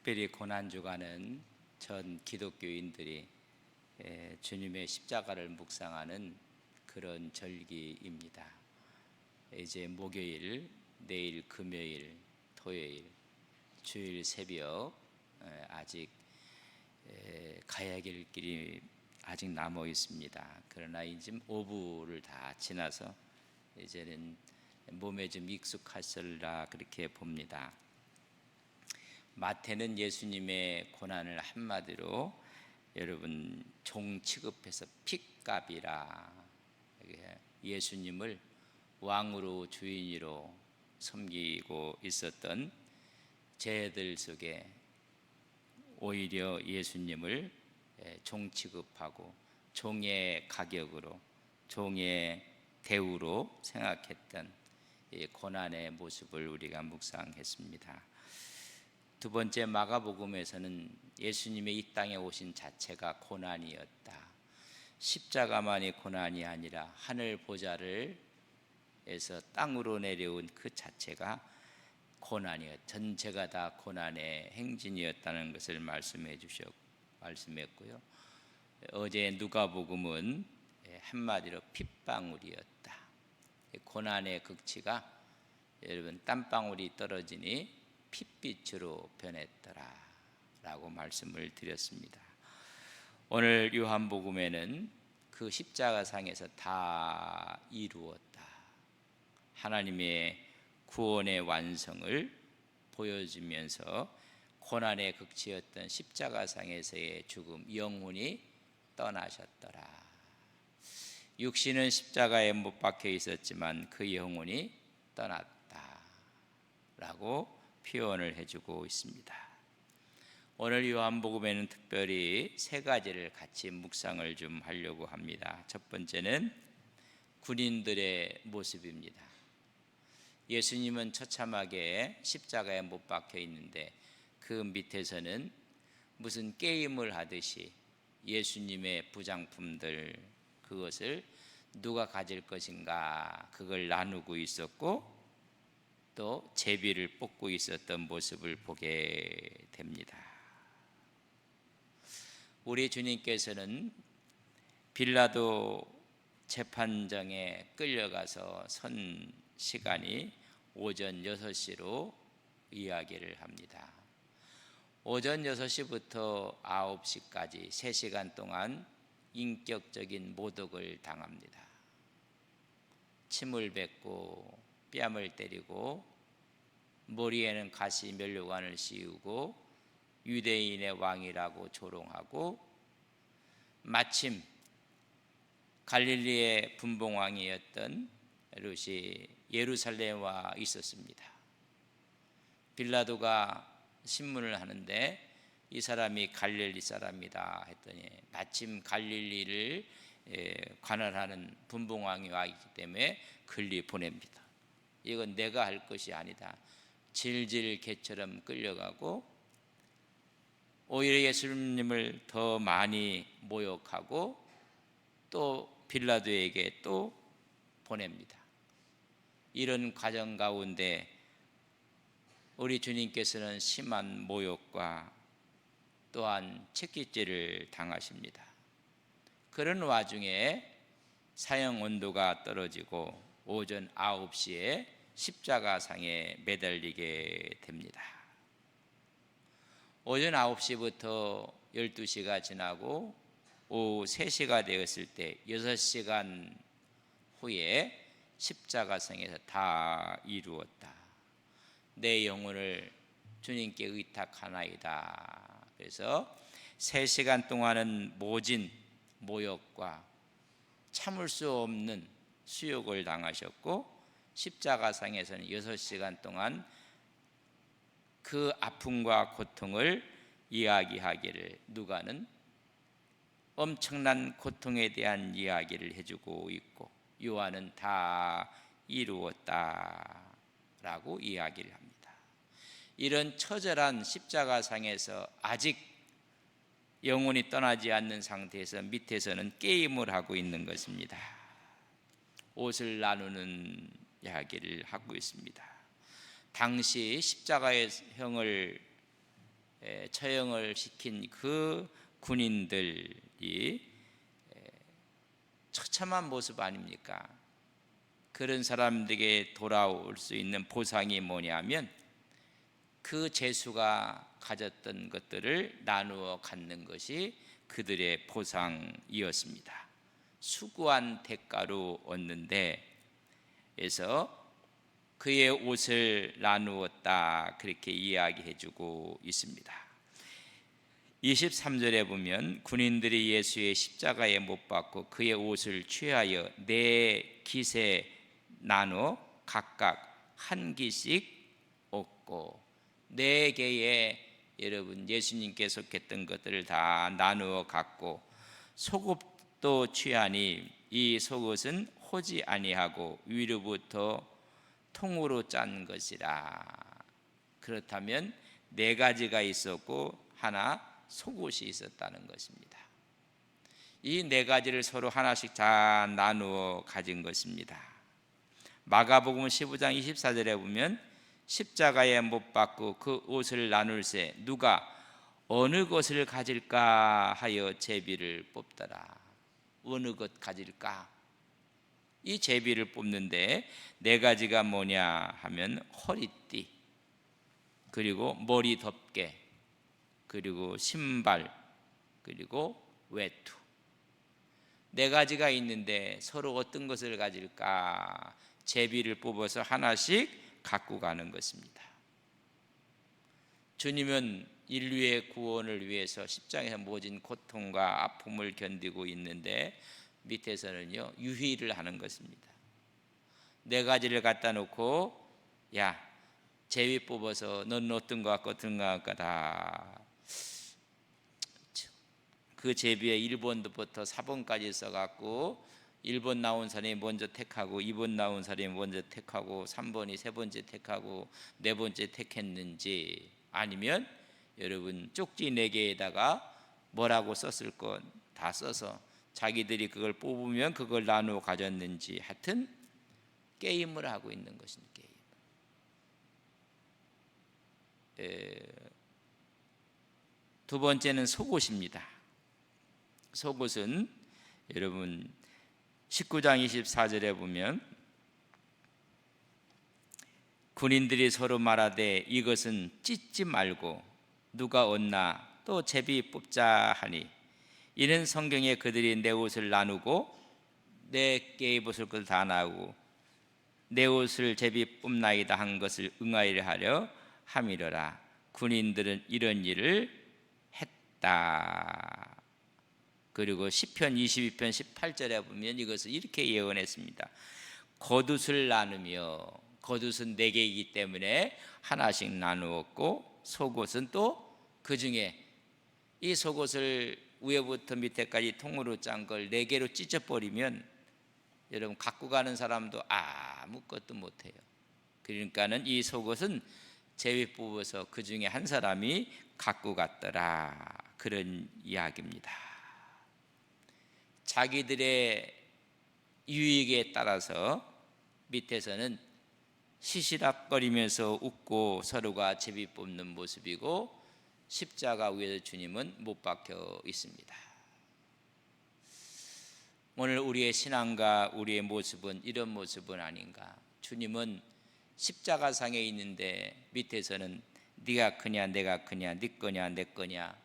특별히 고난주간은 전 기독교인들이 주님의 십자가를 묵상하는 그런 절기입니다. 이제 목요일, 내일 금요일, 토요일, 주일 새벽 아직 가야 될 길이 아직 남아 있습니다. 그러나 이제 오후를 다 지나서 이제는 몸에 좀 익숙하시리라 그렇게 봅니다. 마태는 예수님의 고난을 한마디로 여러분 종 취급해서 핏값이라, 예수님을 왕으로 주인으로 섬기고 있었던 제들 속에 오히려 예수님을 종 취급하고 종의 가격으로, 종의 대우로 생각했던 이 고난의 모습을 우리가 묵상했습니다. 두 번째, 마가복음에서는 예수님의 이 땅에 오신 자체가 고난이었다. 십자가만이 고난이 아니라 하늘 보좌를 에서 땅으로 내려온 그 자체가 고난이었다. 전체가 다 고난의 행진이었다는 것을 말씀했고요. 어제 누가복음은 한마디로 핏방울이었다. 고난의 극치가 여러분 땀방울이 떨어지니 핏빛으로 변했더라 라고 말씀을 드렸습니다. 오늘 요한복음에는 그 십자가상에서 다 이루었다, 하나님의 구원의 완성을 보여주면서 고난의 극치였던 십자가상에서의 죽음, 영혼이 떠나셨더라. 육신은 십자가에 못 박혀 있었지만 그 영혼이 떠났다 라고 표현을 해주고 있습니다. 오늘 요한복음에는 특별히 세 가지를 같이 묵상을 좀 하려고 합니다. 첫 번째는 군인들의 모습입니다. 예수님은 처참하게 십자가에 못 박혀 있는데 그 밑에서는 무슨 게임을 하듯이 예수님의 부장품들, 그것을 누가 가질 것인가 그걸 나누고 있었고 또 제비를 뽑고 있었던 모습을 보게 됩니다. 우리 주님께서는 빌라도 재판정에 끌려가서 선 시간이 오전 6시로 이야기를 합니다. 오전 6시부터 9시까지 3시간 동안 인격적인 모독을 당합니다. 침을 뱉고 뺨을 때리고 머리에는 가시 면류관을 씌우고 유대인의 왕이라고 조롱하고, 마침 갈릴리의 분봉왕이었던 헤롯이 예루살렘에 와 있었습니다. 빌라도가 신문을 하는데 이 사람이 갈릴리 사람이다 했더니 마침 갈릴리를 관할하는 분봉왕이 와 있기 때문에 글리 보냅니다. 이건 내가 할 것이 아니다. 질질 개처럼 끌려가고 오히려 예수님을 더 많이 모욕하고 또 빌라도에게 또 보냅니다. 이런 과정 가운데 우리 주님께서는 심한 모욕과 또한 채찍질을 당하십니다. 그런 와중에 사형 온도가 떨어지고 오전 9시에 십자가상에 매달리게 됩니다. 오전 9시부터 12시가 지나고 오후 3시가 되었을 때 6시간 후에 십자가상에서 다 이루었다. 내 영혼을 주님께 의탁하나이다. 그래서 3시간 동안은 모진 모욕과 참을 수 없는 수욕을 당하셨고, 십자가상에서는 6시간 동안 그 아픔과 고통을 이야기하기를, 누가는 엄청난 고통에 대한 이야기를 해주고 있고 요한은 다 이루었다라고 이야기를 합니다. 이런 처절한 십자가상에서 아직 영혼이 떠나지 않는 상태에서 밑에서는 게임을 하고 있는 것입니다. 옷을 나누는 이야기를 하고 있습니다. 당시 십자가의 형을 처형을 시킨 그 군인들이 처참한 모습 아닙니까? 그런 사람들에게 돌아올 수 있는 보상이 뭐냐면 그 제수가 가졌던 것들을 나누어 갖는 것이 그들의 보상이었습니다. 수고한 대가로 얻는데 그래서 그의 옷을 나누었다 그렇게 이야기해 주고 있습니다. 23절에 보면 군인들이 예수의 십자가에 못 박고 그의 옷을 취하여 네 깃에 나눠 각각 한 깃씩 얻고 네 개의 여러분 예수님께 속했던 것들을 다 나누어 갖고 속옷도 취하니 이 속옷은 호지 아니하고 위로부터 통으로 짠 것이라. 그렇다면 네 가지가 있었고 하나 속옷이 있었다는 것입니다. 이 네 가지를 서로 하나씩 다 나누어 가진 것입니다. 마가복음 15장 24절에 보면 십자가에 못 박고 그 옷을 나눌새 누가 어느 것을 가질까 하여 제비를 뽑더라. 어느 것 가질까? 이 제비를 뽑는데 네 가지가 뭐냐 하면 허리띠, 그리고 머리 덮개, 그리고 신발, 그리고 외투. 네 가지가 있는데 서로 어떤 것을 가질까? 제비를 뽑아서 하나씩 갖고 가는 것입니다. 주님은 인류의 구원을 위해서 십자가에서 모진 고통과 아픔을 견디고 있는데 밑에서는요 유희를 하는 것입니다. 네 가지를 갖다 놓고 야 제비 뽑아서 넌 어떤 거 갖고 어떤 거 갖고 다 그 제비에 1번부터 4번까지 써갖고 1번 나온 사람이 먼저 택하고 2번 나온 사람이 먼저 택하고 3번이 세 번째 택하고 네 번째 택했는지 아니면 여러분 쪽지 4개에다가 뭐라고 썼을 것 다 써서 자기들이 그걸 뽑으면 그걸 나누어 가졌는지 하여튼 게임을 하고 있는 것입니다. 게임. 두 번째는 속옷입니다. 속옷은 여러분 19장 24절에 보면 군인들이 서로 말하되 이것은 찢지 말고 누가 얻나 또 제비 뽑자 하니 이는 성경에 그들이 내 옷을 나누고 내 개의 벗을 것을 다 나누고 내 옷을 제비 뽑나이다 한 것을 응하리라 하려 함이러라. 군인들은 이런 일을 했다. 그리고 시편 22편 18절에 보면 이것을 이렇게 예언했습니다. 겉옷을 나누며 겉옷은 4개이기 때문에 하나씩 나누었고 속옷은 또 그 중에 이 속옷을 위에부터 밑에까지 통으로 짠 걸 4개로 찢어버리면 여러분 갖고 가는 사람도 아무것도 못해요. 그러니까는 이 속옷은 제비 뽑아서 그 중에 한 사람이 갖고 갔더라 그런 이야기입니다. 자기들의 유익에 따라서 밑에서는 시시락거리면서 웃고 서로가 제비 뽑는 모습이고 십자가 위에서 주님은 못 박혀 있습니다. 오늘 우리의 신앙과 우리의 모습은 이런 모습은 아닌가? 주님은 십자가상에 있는데 밑에서는 네가 크냐 내가 크냐 네 거냐 내 거냐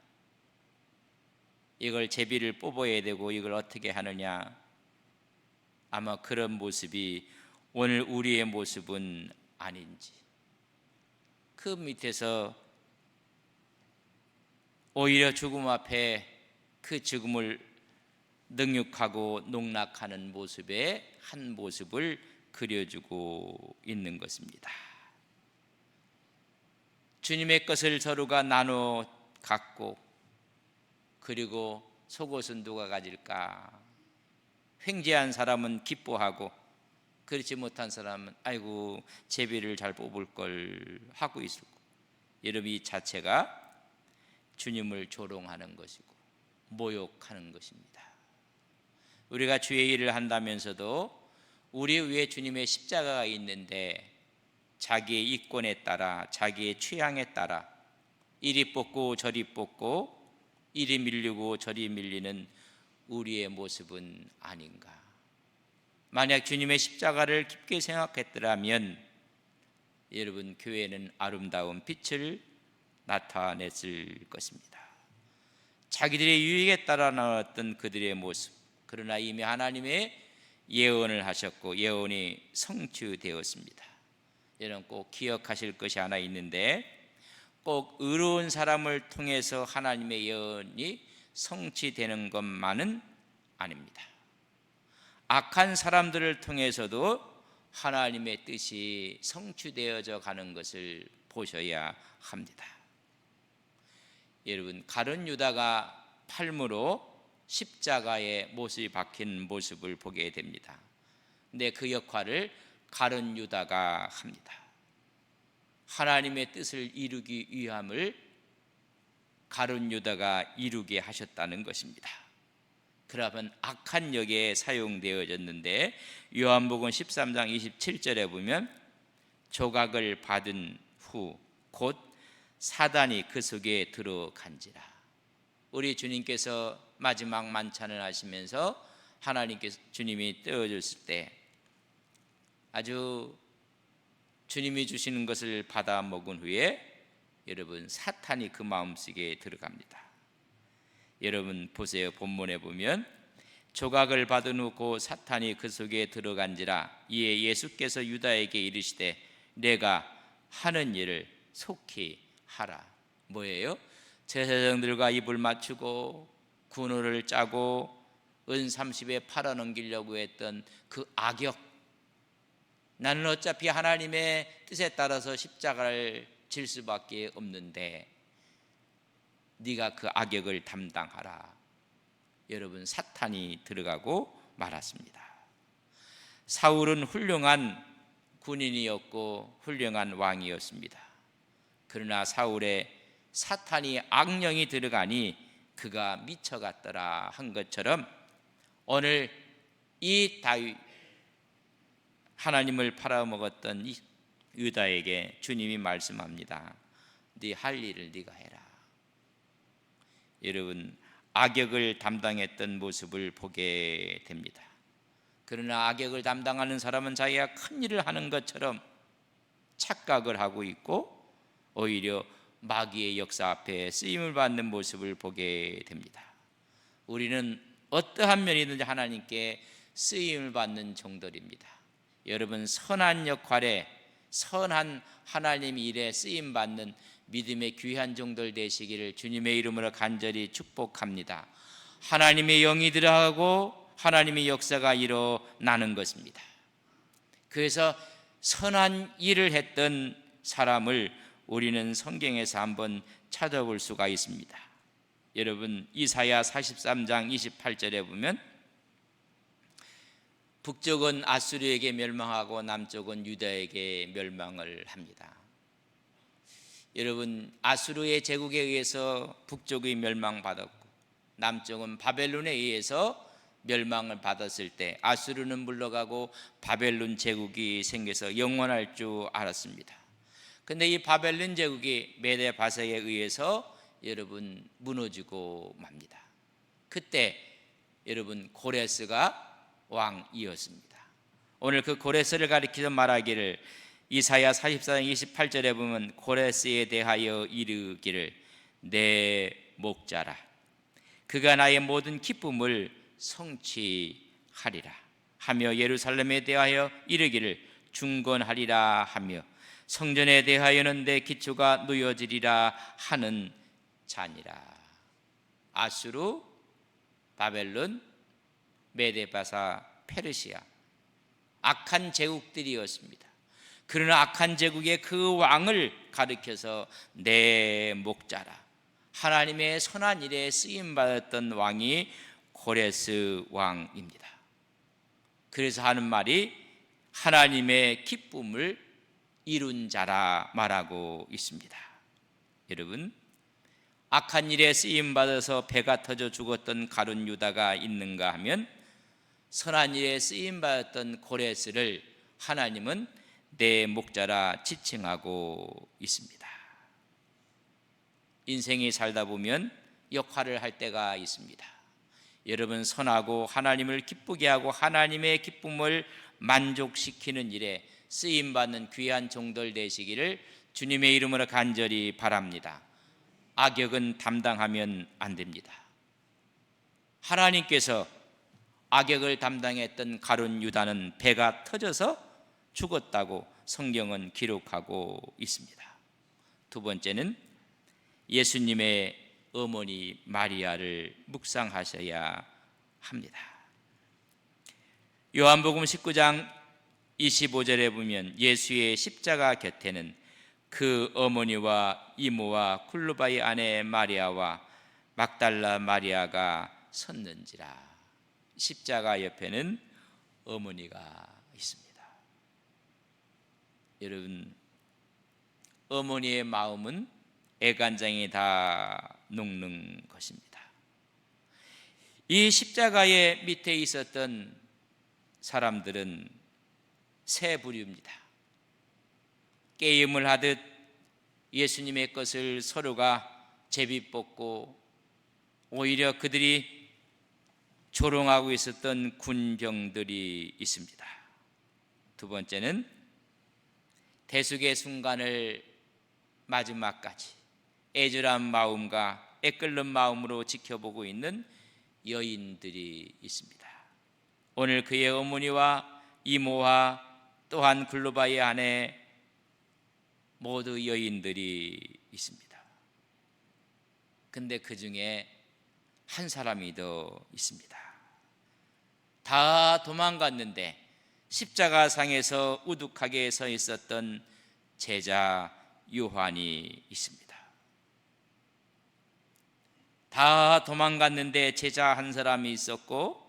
이걸 제비를 뽑아야 되고 이걸 어떻게 하느냐. 아마 그런 모습이 오늘 우리의 모습은 아닌지. 그 밑에서 오히려 죽음 앞에 그 죽음을 능욕하고 농락하는 모습의 한 모습을 그려주고 있는 것입니다. 주님의 것을 서로가 나눠 갖고 그리고 속옷은 누가 가질까? 횡재한 사람은 기뻐하고 그렇지 못한 사람은 아이고 제비를 잘 뽑을 걸 하고 있을 거. 여러분 이 자체가 주님을 조롱하는 것이고 모욕하는 것입니다. 우리가 주의 일을 한다면서도 우리 위에 주님의 십자가가 있는데 자기의 이권에 따라 자기의 취향에 따라 이리 뽑고 저리 뽑고 이리 밀리고 저리 밀리는 우리의 모습은 아닌가? 만약 주님의 십자가를 깊게 생각했더라면 여러분, 교회는 아름다운 빛을 나타냈을 것입니다. 자기들의 유익에 따라 나왔던 그들의 모습, 그러나 이미 하나님의 예언을 하셨고 예언이 성취되었습니다. 여러분, 꼭 기억하실 것이 하나 있는데, 꼭 의로운 사람을 통해서 하나님의 예언이 성취되는 것만은 아닙니다. 악한 사람들을 통해서도 하나님의 뜻이 성취되어져 가는 것을 보셔야 합니다. 여러분, 가룟 유다가 팔므로 십자가에 못이 박힌 모습을 보게 됩니다. 근데 그 역할을 가룟 유다가 합니다. 하나님의 뜻을 이루기 위함을 가룟 유다가 이루게 하셨다는 것입니다. 그러면 악한 역에 사용되어졌는데, 요한복음 13장 27절에 보면 조각을 받은 후 곧 사단이 그 속에 들어간지라. 우리 주님께서 마지막 만찬을 하시면서 하나님께서 주님이 떼어줬을 때 아주 주님이 주시는 것을 받아 먹은 후에 여러분, 사탄이 그 마음속에 들어갑니다. 여러분 보세요. 본문에 보면 조각을 받은 후 곧 사탄이 그 속에 들어간지라. 이에 예수께서 유다에게 이르시되 내가 하는 일을 속히 하라. 뭐예요? 제사장들과 입을 맞추고 군호를 짜고 은 30에 팔아넘기려고 했던 그 악역, 나는 어차피 하나님의 뜻에 따라서 십자가를 질 수밖에 없는데 네가 그 악역을 담당하라. 여러분, 사탄이 들어가고 말았습니다. 사울은 훌륭한 군인이었고 훌륭한 왕이었습니다. 그러나 사울의 사탄이 악령이 들어가니 그가 미쳐갔더라 한 것처럼 오늘 이 다윗, 하나님을 팔아먹었던 이 유다에게 주님이 말씀합니다. 네 할 일을 네가 해라. 여러분, 악역을 담당했던 모습을 보게 됩니다. 그러나 악역을 담당하는 사람은 자기가 큰 일을 하는 것처럼 착각을 하고 있고 오히려 마귀의 역사 앞에 쓰임을 받는 모습을 보게 됩니다. 우리는 어떠한 면이든지 하나님께 쓰임을 받는 종들입니다. 여러분, 선한 역할에, 선한 하나님 일에 쓰임 받는 믿음의 귀한 종들 되시기를 주님의 이름으로 간절히 축복합니다. 하나님의 영이 들어가고 하나님의 역사가 일어나는 것입니다. 그래서 선한 일을 했던 사람을 우리는 성경에서 한번 찾아볼 수가 있습니다. 여러분, 이사야 43장 28절에 보면 북쪽은 아수르에게 멸망하고 남쪽은 유다에게 멸망을 합니다. 여러분, 아수르의 제국에 의해서 북쪽이 멸망받았고 남쪽은 바벨론에 의해서 멸망을 받았을 때 아수르는 물러가고 바벨론 제국이 생겨서 영원할 줄 알았습니다. 근데 이 바벨론 제국이 메데 바사에 의해서 여러분 무너지고 맙니다. 그때 여러분 고레스가 왕이었습니다. 오늘 그 고레스를 가리키며 말하기를 이사야 44장 28절에 보면 고레스에 대하여 이르기를 내 목자라 그가 나의 모든 기쁨을 성취하리라 하며 예루살렘에 대하여 이르기를 중건하리라 하며 성전에 대하여는 내 기초가 놓여지리라 하는 자니라. 아수르, 바벨론, 메데바사, 페르시아, 악한 제국들이었습니다. 그러나 악한 제국의 그 왕을 가리켜서 내 목자라, 하나님의 선한 일에 쓰임받았던 왕이 고레스 왕입니다. 그래서 하는 말이 하나님의 기쁨을 이룬 자라 말하고 있습니다. 여러분, 악한 일에 쓰임받아서 배가 터져 죽었던 가룟 유다가 있는가 하면 선한 일에 쓰임받았던 고레스를 하나님은 내 목자라 지칭하고 있습니다. 인생이 살다 보면 역할을 할 때가 있습니다. 여러분, 선하고 하나님을 기쁘게 하고 하나님의 기쁨을 만족시키는 일에 쓰임받는 귀한 종들 되시기를 주님의 이름으로 간절히 바랍니다. 악역은 담당하면 안 됩니다. 하나님께서 악역을 담당했던 가룟 유다는 배가 터져서 죽었다고 성경은 기록하고 있습니다. 두 번째는 예수님의 어머니 마리아를 묵상하셔야 합니다. 요한복음 19장 25절에 보면 예수의 십자가 곁에는 그 어머니와 이모와 클로바의 아내 마리아와 막달라 마리아가 섰는지라. 십자가 옆에는 어머니가 있습니다. 여러분, 어머니의 마음은 애간장이 다 녹는 것입니다. 이 십자가의 밑에 있었던 사람들은 세 부류입니다. 게임을 하듯 예수님의 것을 서로가 제비 뽑고 오히려 그들이 조롱하고 있었던 군병들이 있습니다. 두 번째는 대속의 순간을 마지막까지 애절한 마음과 애끓는 마음으로 지켜보고 있는 여인들이 있습니다. 오늘 그의 어머니와 이모와 또한 글로바의 아내 모두 여인들이 있습니다. 근데 그 중에 한 사람이 더 있습니다. 다 도망갔는데 십자가상에서 우뚝하게 서 있었던 제자 요한이 있습니다. 다 도망갔는데 제자 한 사람이 있었고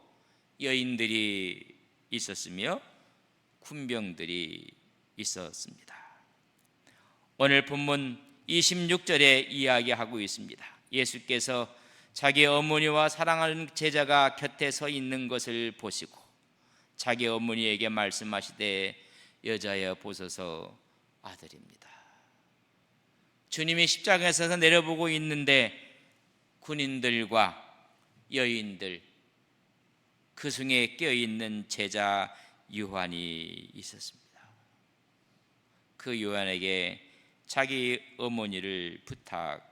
여인들이 있었으며 군병들이 있었습니다. 오늘 본문 26절에 이야기하고 있습니다. 예수께서 자기 어머니와 사랑하는 제자가 곁에 서 있는 것을 보시고 자기 어머니에게 말씀하시되 여자여 보소서 아들입니다. 주님이 십자가에서 내려보고 있는데 군인들과 여인들, 그 중에 껴있는 제자 요한이 있었습니다. 그 요한에게 자기 어머니를 부탁합니다.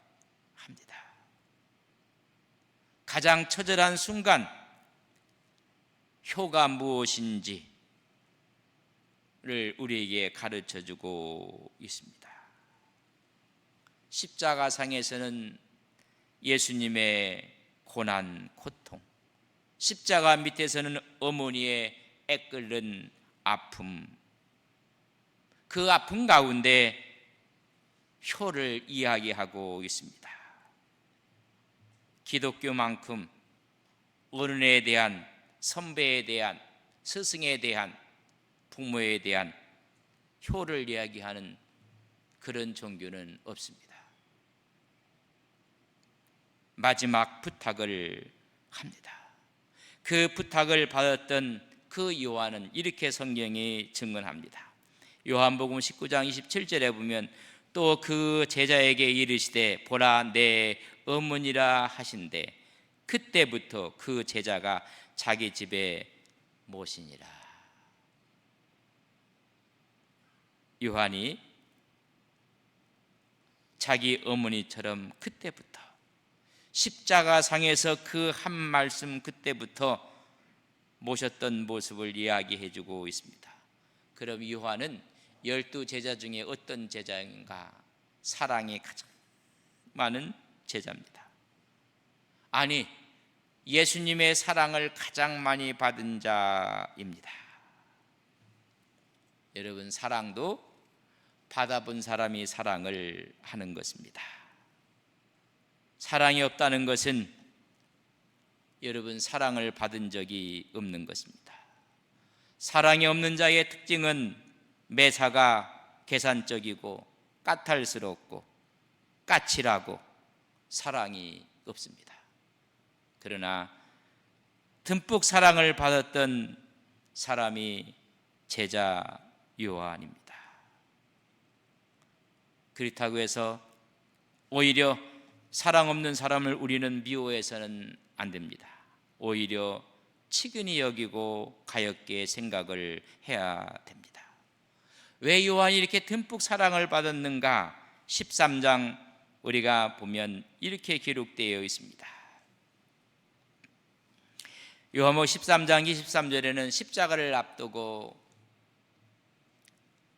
가장 처절한 순간 효가 무엇인지를 우리에게 가르쳐주고 있습니다. 십자가상에서는 예수님의 고난, 고통, 십자가 밑에서는 어머니의 애끓는 아픔, 그 아픔 가운데 효를 이야기하고 있습니다. 기독교만큼 어른에 대한, 선배에 대한, 스승에 대한, 부모에 대한 효를 이야기하는 그런 종교는 없습니다. 마지막 부탁을 합니다. 그 부탁을 받았던 그 요한은 이렇게 성경이 증언합니다. 요한복음 19장 27절에 보면 또 그 제자에게 이르시되 보라 내 어머니라 하신대 그때부터 그 제자가 자기 집에 모시니라. 요한이 자기 어머니처럼 그때부터 십자가상에서 그 한 말씀 그때부터 모셨던 모습을 이야기해 주고 있습니다. 그럼 요한은 12제자 중에 어떤 제자인가? 사랑이 가장 많은 제자입니다. 아니, 예수님의 사랑을 가장 많이 받은 자입니다. 여러분, 사랑도 받아본 사람이 사랑을 하는 것입니다. 사랑이 없다는 것은 여러분 사랑을 받은 적이 없는 것입니다. 사랑이 없는 자의 특징은 매사가 계산적이고 까탈스럽고 까칠하고 사랑이 없습니다. 그러나 듬뿍 사랑을 받았던 사람이 제자 요한입니다. 그렇다고 해서 오히려 사랑 없는 사람을 우리는 미워해서는 안 됩니다. 오히려 치근히 여기고 가엾게 생각을 해야 됩니다. 왜 요한이 이렇게 듬뿍 사랑을 받았는가? 13장 우리가 보면 이렇게 기록되어 있습니다. 요한복음 13장 23절에는 십자가를 앞두고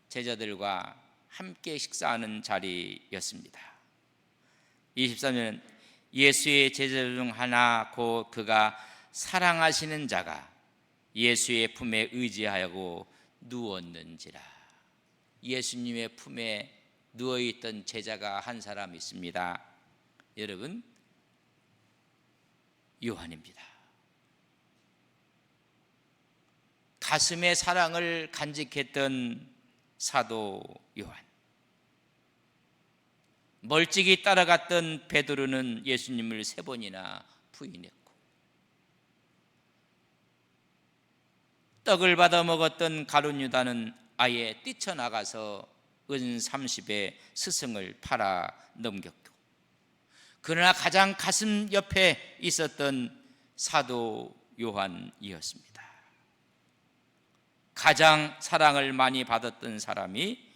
제자들과 함께 식사하는 자리였습니다. 23절은 예수의 제자 중 하나 곧 그가 사랑하시는 자가 예수의 품에 의지하고 누웠는지라. 예수님의 품에 누워있던 제자가 한 사람 있습니다. 여러분, 요한입니다. 가슴에 사랑을 간직했던 사도 요한. 멀찍이 따라갔던 베드로는 예수님을 3번이나 부인했고, 떡을 받아 먹었던 가룟 유다는 아예 뛰쳐나가서 은 30에 스승을 팔아 넘겼고, 그러나 가장 가슴 옆에 있었던 사도 요한이었습니다. 가장 사랑을 많이 받았던 사람이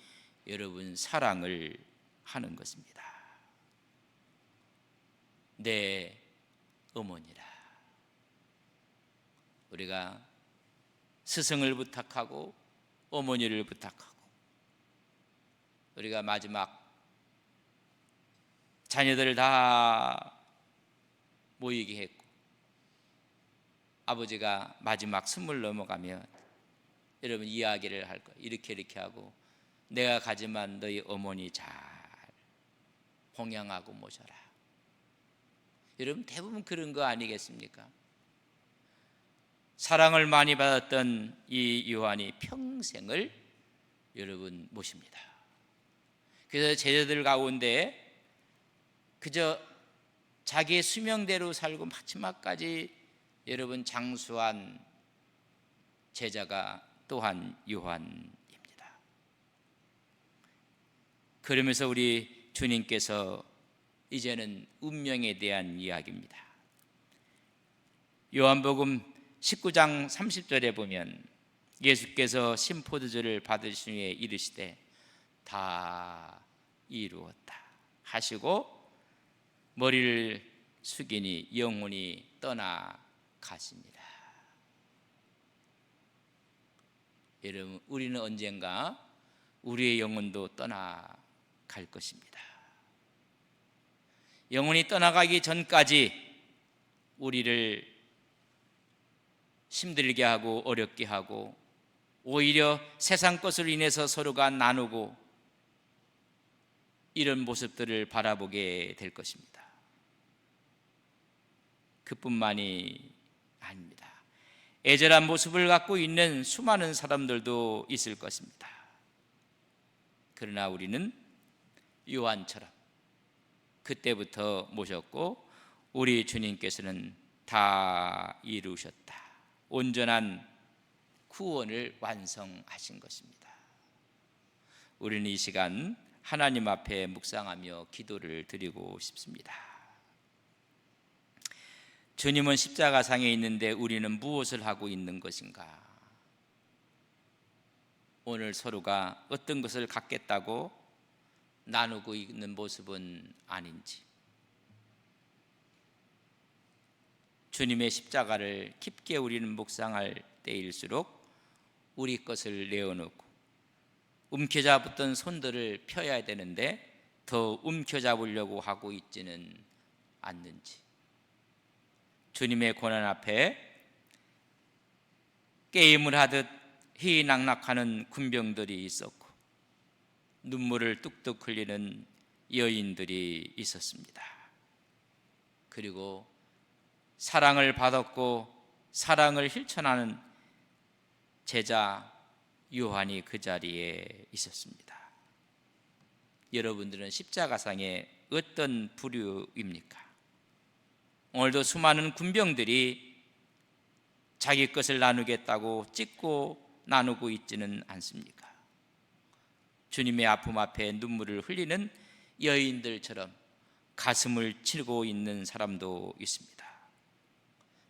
여러분 사랑을 하는 것입니다. 내 어머니라. 우리가 스승을 부탁하고 어머니를 부탁하고, 우리가 마지막 자녀들 다 모이게 했고, 아버지가 마지막 20 넘어가면 여러분 이야기를 할 거예요. 이렇게 하고, 내가 가지만 너희 어머니 잘 봉양하고 모셔라. 여러분 대부분 그런 거 아니겠습니까? 사랑을 많이 받았던 이 요한이 평생을 여러분 모십니다. 그래서 제자들 가운데 그저 자기의 수명대로 살고 마지막까지 여러분 장수한 제자가 또한 요한입니다. 그러면서 우리 주님께서 이제는 운명에 대한 이야기입니다. 요한복음 19장 30절에 보면 예수께서 신포도주를 받으신 후에 이르시되 다 이루었다 하시고 머리를 숙이니 영혼이 떠나가십니다. 여러분, 우리는 언젠가 우리의 영혼도 떠나갈 것입니다. 영혼이 떠나가기 전까지 우리를 힘들게 하고 어렵게 하고, 오히려 세상 것으로 인해서 서로가 나누고, 이런 모습들을 바라보게 될 것입니다. 그뿐만이 아닙니다. 애절한 모습을 갖고 있는 수많은 사람들도 있을 것입니다. 그러나 우리는 요한처럼 그때부터 모셨고, 우리 주님께서는 다 이루셨다, 온전한 구원을 완성하신 것입니다. 우리는 이 시간 하나님 앞에 묵상하며 기도를 드리고 싶습니다. 주님은 십자가상에 있는데 우리는 무엇을 하고 있는 것인가? 오늘 서로가 어떤 것을 갖겠다고 나누고 있는 모습은 아닌지, 주님의 십자가를 깊게 우리는 묵상할 때일수록 우리 것을 내어놓고 움켜잡았던 손들을 펴야 되는데 더 움켜잡으려고 하고 있지는 않는지, 주님의 고난 앞에 게임을 하듯 희낙낙하는 군병들이 있었고, 눈물을 뚝뚝 흘리는 여인들이 있었습니다. 그리고 사랑을 받았고 사랑을 실천하는 제자 요한이 그 자리에 있었습니다. 여러분들은 십자가상에 어떤 부류입니까? 오늘도 수많은 군병들이 자기 것을 나누겠다고 찢고 나누고 있지는 않습니까? 주님의 아픔 앞에 눈물을 흘리는 여인들처럼 가슴을 치고 있는 사람도 있습니다.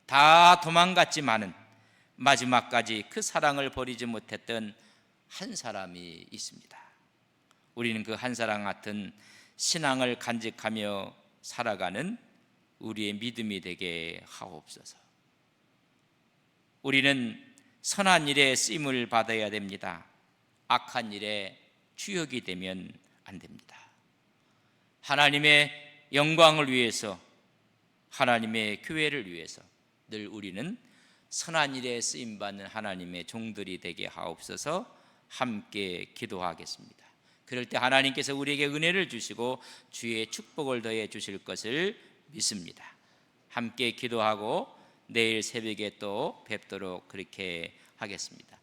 다 도망갔지만은 마지막까지 그 사랑을 버리지 못했던 한 사람이 있습니다. 우리는 그 한 사람 같은 신앙을 간직하며 살아가는 우리의 믿음이 되게 하옵소서. 우리는 선한 일에 쓰임을 받아야 됩니다. 악한 일에 주역이 되면 안 됩니다. 하나님의 영광을 위해서, 하나님의 교회를 위해서 늘 우리는 선한 일에 쓰임받는 하나님의 종들이 되게 하옵소서. 함께 기도하겠습니다. 그럴 때 하나님께서 우리에게 은혜를 주시고 주의 축복을 더해 주실 것을 믿습니다. 함께 기도하고 내일 새벽에 또 뵙도록 그렇게 하겠습니다.